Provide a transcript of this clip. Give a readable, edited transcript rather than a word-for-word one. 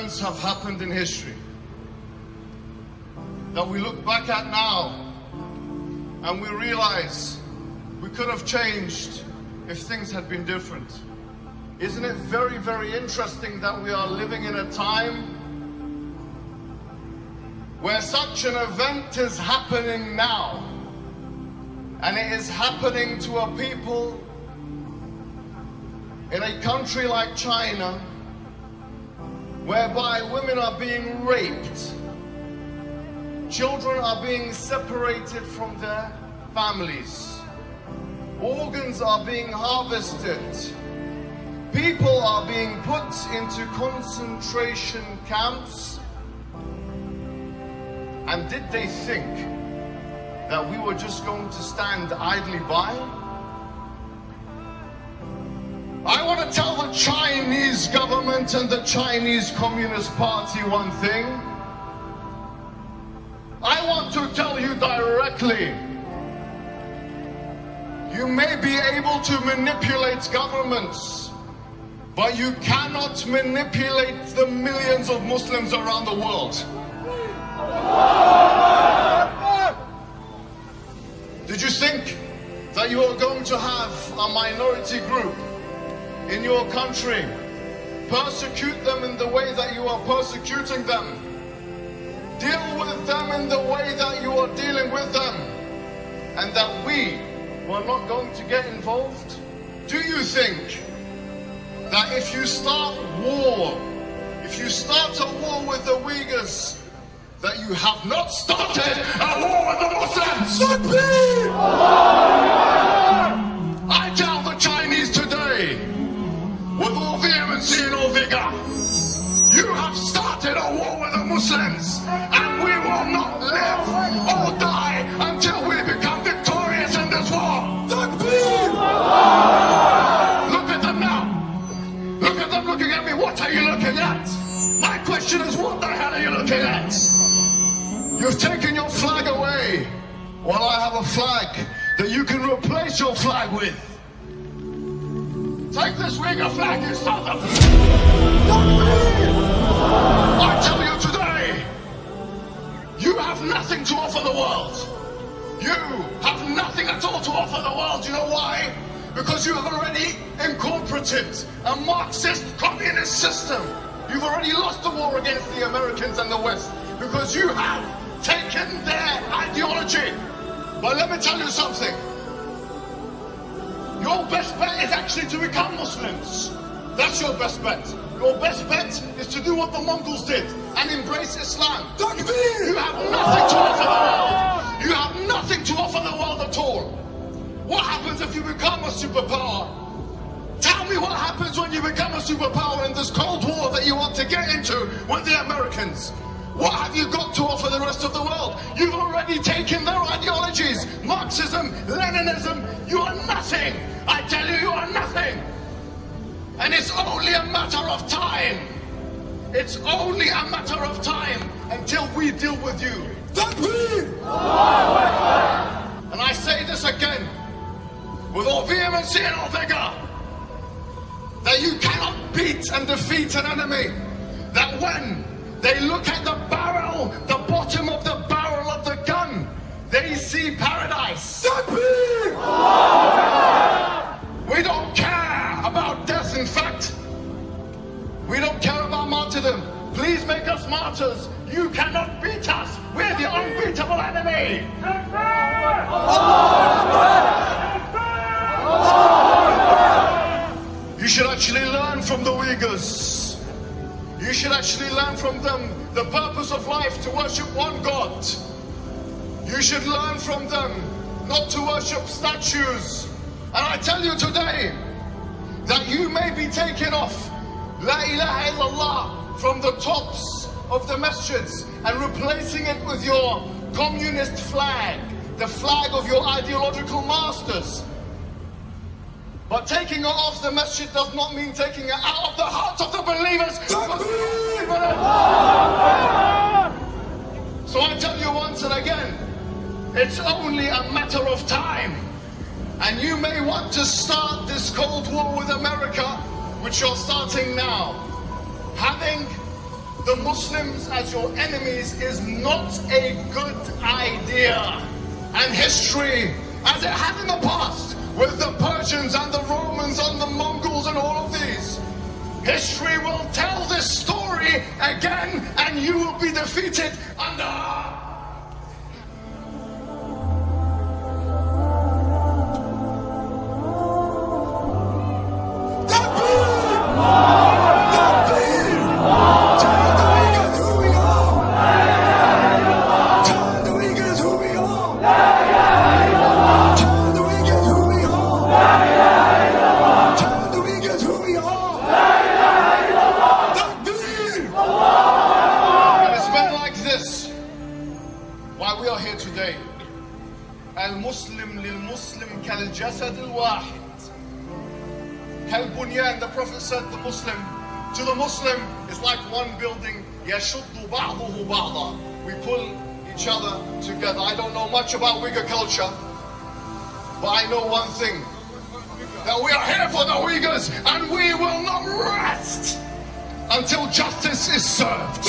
events have happened in history that we look back at now and we realize we could have changed if things had been different. Isn't it very, very interesting that we are living in a time where such an event is happening now, and it is happening to a people in a country like China, whereby women are being raped, children are being separated from their families, organs are being harvested, people are being put into concentration camps. And did they think that we were just going to stand idly by? I want to tell the Chinese government and the Chinese Communist Party one thing. I want to tell you directly, you may be able to manipulate governments, but you cannot manipulate the millions of Muslims around the world. Did you think that you are going to have a minority group in your country, persecute them in the way that you are persecuting them, deal with them in the way that you are dealing with them, and that we were not going to get involved? Do you think that if you start war, if you start a war with the Uyghurs, that you have not started a war with the Muslims? I tell the Chinese today, with all vehemency and all vigor, you have started a war with the Muslims, and we will not live or die until we become victorious in this war. Look at them now. Look at them looking at me. What are you looking at? My question is, what the hell are you looking at? You've taken your flag away, while I have a flag that you can replace your flag with. Take this Uyghur flag, you son of... I tell you today, you have nothing to offer the world. You have nothing at all to offer the world. You know why? Because you have already incorporated a Marxist communist system. You've already lost the war against the Americans and the West, because you have taken their ideology. But let me tell you something. Your best bet is actually to become Muslims. That's your best bet. Your best bet is to do what the Mongols did and embrace Islam. You have nothing to offer the world. You have nothing to offer the world at all. What happens if you become a superpower? Tell me what happens when you become a superpower in this Cold War that you want to get into with the Americans. What have you got to offer the rest of the world? You've already taken their ideologies. Marxism, Leninism, you are nothing. I tell you, you are nothing. And it's only a matter of time. It's only a matter of time until we deal with you. And I say this again, with all vehemency and all vigor, that you cannot beat and defeat an enemy. That when they look at the barrel, the bottom of the barrel of the gun, they see paradise. We don't care about death, in fact. We don't care about martyrdom. Please make us martyrs. You cannot beat us. We're the unbeatable enemy. You should actually learn from the Uyghurs. You should actually learn from them the purpose of life, to worship one God. You should learn from them not to worship statues. And I tell you today that you may be taking off La ilaha illallah from the tops of the masjids and replacing it with your communist flag, the flag of your ideological masters. But taking it off the masjid does not mean taking it out of the hearts of the believers. So I tell you once and again, it's only a matter of time. And you may want to start this Cold War with America, which you're starting now. Having the Muslims as your enemies is not a good idea. And history, as it had in the past, with the Persians and the Romans and the Mongols and all of these, history will tell this story again, and you will be defeated under... المسلم للمسلم كالجسد الواحد كالبنيان. The Prophet said the Muslim to the Muslim is like one building. يشد بعضه بعضا. We pull each other together. I don't know much about Uyghur culture, but I know one thing, that we are here for the Uyghurs and we will not rest until justice is served.